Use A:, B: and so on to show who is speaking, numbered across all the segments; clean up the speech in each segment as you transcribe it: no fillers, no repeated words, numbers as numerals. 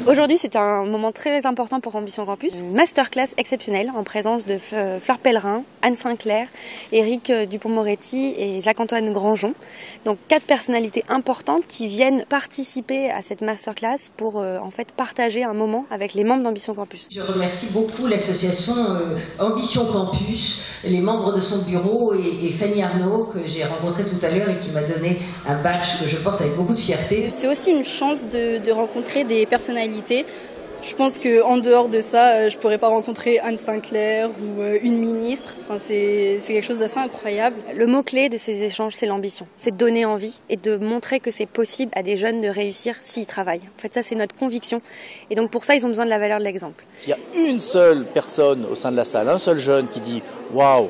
A: Aujourd'hui, c'est un moment très important pour Ambition Campus. Une masterclass exceptionnelle en présence de Fleur Pellerin, Anne Sinclair, Éric Dupond-Moretti et Jacques-Antoine Granjon. Donc 4 personnalités importantes qui viennent participer à cette masterclass pour en fait partager un moment avec les membres d'Ambition Campus.
B: Je remercie beaucoup l'association Ambition Campus, les membres de son bureau et Fanny Arnaud que j'ai rencontrée tout à l'heure et qui m'a donné un badge que je porte avec beaucoup de fierté.
C: C'est aussi une chance de rencontrer des personnalités. Je pense qu'en dehors de ça, je pourrais pas rencontrer Anne Sinclair ou une ministre. Enfin, c'est quelque chose d'assez incroyable.
A: Le mot-clé de ces échanges, c'est l'ambition. C'est de donner envie et de montrer que c'est possible à des jeunes de réussir s'ils travaillent. En fait, ça, c'est notre conviction. Et donc, pour ça, ils ont besoin de la valeur de l'exemple.
D: S'il y a une seule personne au sein de la salle, un seul jeune qui dit « Waouh,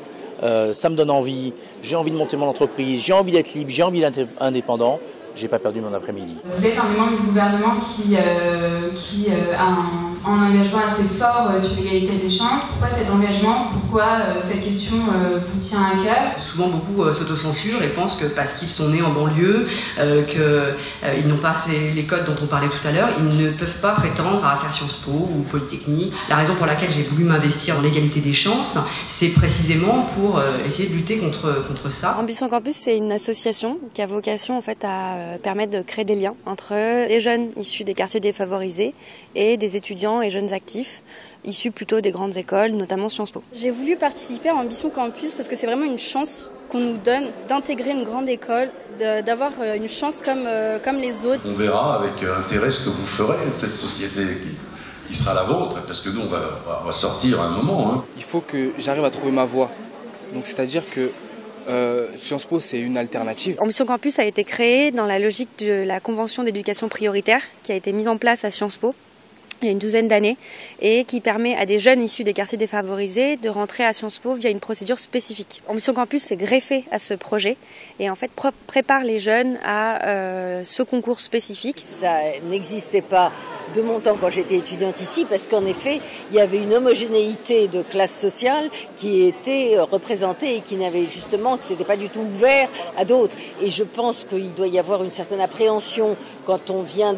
D: ça me donne envie, j'ai envie de monter mon entreprise, j'ai envie d'être libre, j'ai envie d'être indépendant », j'ai pas perdu mon après-midi.
E: Vous êtes un des membres du gouvernement qui a un engagement assez fort sur l'égalité des chances. Pourquoi cet engagement? Pourquoi cette question vous tient à cœur?
F: Souvent beaucoup s'autocensurent et pensent que parce qu'ils sont nés en banlieue, qu'ils n'ont pas les codes dont on parlait tout à l'heure, ils ne peuvent pas prétendre à faire Sciences Po ou Polytechnique. La raison pour laquelle j'ai voulu m'investir dans l'égalité des chances, c'est précisément pour essayer de lutter contre ça.
A: Ambition Campus, c'est une association qui a vocation en fait à permettre de créer des liens entre les jeunes issus des quartiers défavorisés et des étudiants et jeunes actifs issus plutôt des grandes écoles, notamment Sciences Po.
C: J'ai voulu participer à Ambition Campus parce que c'est vraiment une chance qu'on nous donne d'intégrer une grande école, d'avoir une chance comme les autres.
G: On verra avec intérêt ce que vous ferez de cette société qui sera la vôtre, parce que nous on va sortir à un moment. Hein.
H: Il faut que j'arrive à trouver ma voie. Donc c'est-à-dire que Sciences Po, c'est une alternative.
A: Ambition Campus a été créée dans la logique de la convention d'éducation prioritaire qui a été mise en place à Sciences Po il y a une douzaine d'années et qui permet à des jeunes issus des quartiers défavorisés de rentrer à Sciences Po via une procédure spécifique. Ambition Campus s'est greffé à ce projet et en fait prépare les jeunes à ce concours spécifique.
I: Ça n'existait pas de mon temps quand j'étais étudiante ici parce qu'en effet, il y avait une homogénéité de classe sociale qui était représentée et qui n'avait justement, que c'était pas du tout ouvert à d'autres. Et je pense qu'il doit y avoir une certaine appréhension quand on vient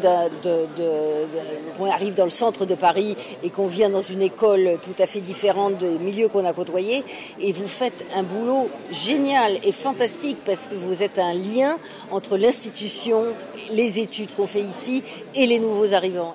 I: on arrive dans le centre de Paris et qu'on vient dans une école tout à fait différente des milieux qu'on a côtoyés. Et vous faites un boulot génial et fantastique parce que vous êtes un lien entre l'institution, les études qu'on fait ici et les nouveaux arrivants.